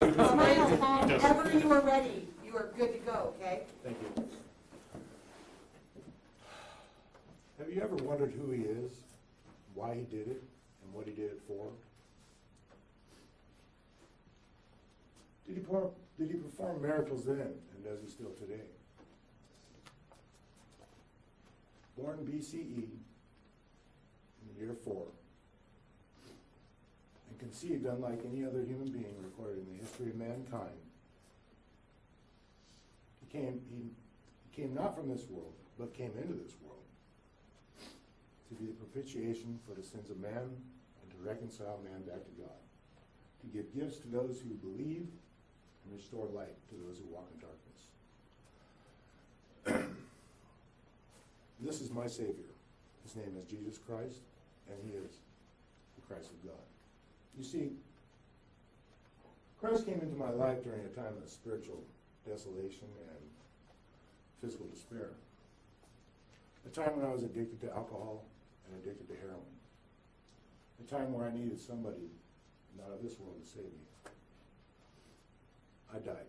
Whenever you are ready, you are good to go, okay? Thank you. Have you ever wondered who he is, why he did it, and what he did it for? Did he perform miracles then, and does he still today? Born BCE in the year 4, and conceived unlike any other human being recorded in the history of mankind, he came not from this world, but came into this world to be the propitiation for the sins of man and to reconcile man back to God, to give gifts to those who believe and restore light to those who walk in darkness. This is my Savior. His name is Jesus Christ, and he is the Christ of God. You see, Christ came into my life during a time of spiritual desolation and physical despair. A time when I was addicted to alcohol and addicted to heroin. A time where I needed somebody not of this world to save me. I died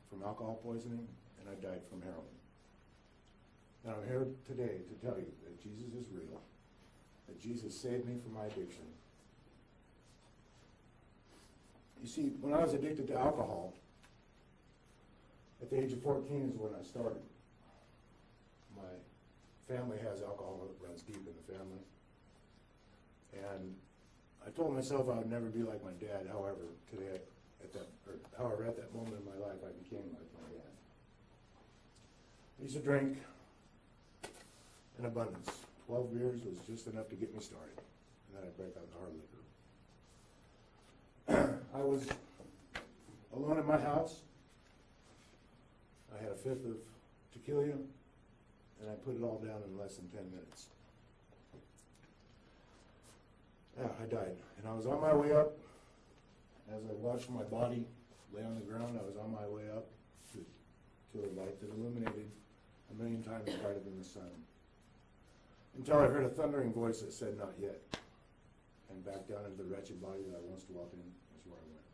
from alcohol poisoning, and I died from heroin. And I'm here today to tell you that Jesus is real, that Jesus saved me from my addiction. You see, when I was addicted to alcohol, at the age of 14 is when I started. My family has alcohol that runs deep in the family. And I told myself I would never be like my dad. However, at that moment in my life, I became like my dad. I used to drink in abundance. 12 beers was just enough to get me started. And then I'd break out the hard liquor. I was alone in my house. I had a fifth of tequila, and I put it all down in less than 10 minutes. Yeah, I died. And I was on my way up. As I watched my body lay on the ground, I was on my way up to a light that illuminated 1,000,000 times brighter than the sun. Until I heard a thundering voice that said, "Not yet." And back down into the wretched body that I once dwelt in is where I went.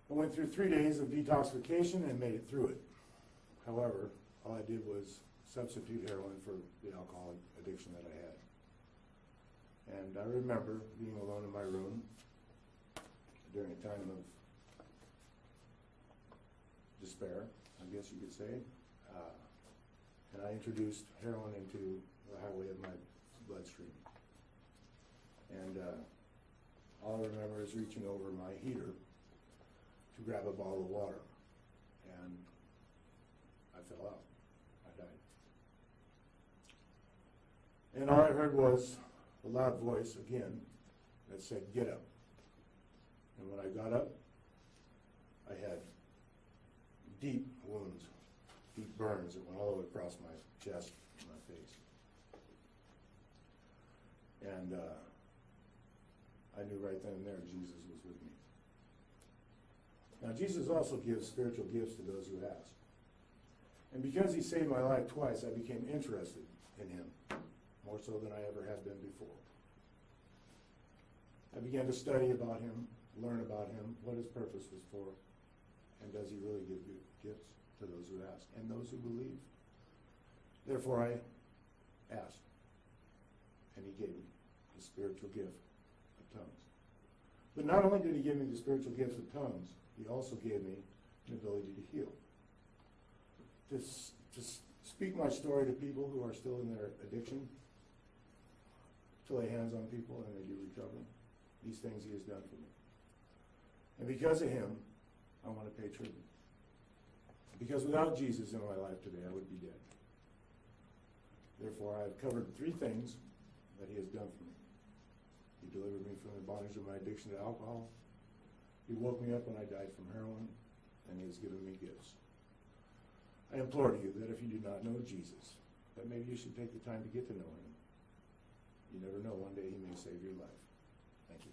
I went through 3 days of detoxification and made it through it. However, all I did was substitute heroin for the alcoholic addiction that I had. And I remember being alone in my room during a time of despair, I guess you could say. And I introduced heroin into the highway of my bloodstream. And all I remember is reaching over my heater to grab a bottle of water. And I fell out. I died. And all I heard was a loud voice again that said, "Get up." And when I got up, I had deep wounds, deep burns that went all the way across my chest and my face. And I knew right then and there Jesus was with me. Now, Jesus also gives spiritual gifts to those who ask. And because he saved my life twice, I became interested in him, more so than I ever had been before. I began to study about him, learn about him, what his purpose was for, and does he really give gifts to those who ask and those who believe. Therefore, I asked, and he gave me the spiritual gift of tongues. But not only did he give me the spiritual gifts of tongues, he also gave me an ability to heal. To speak my story to people who are still in their addiction, to lay hands on people and they do recover. These things he has done for me. And because of him, I want to pay tribute. Because without Jesus in my life today, I would be dead. Therefore, I have covered 3 things that he has done for me. He delivered me from the bondage of my addiction to alcohol. He woke me up when I died from heroin, and he has given me gifts. I implore you that if you do not know Jesus, that maybe you should take the time to get to know him. You never know, one day he may save your life. Thank you.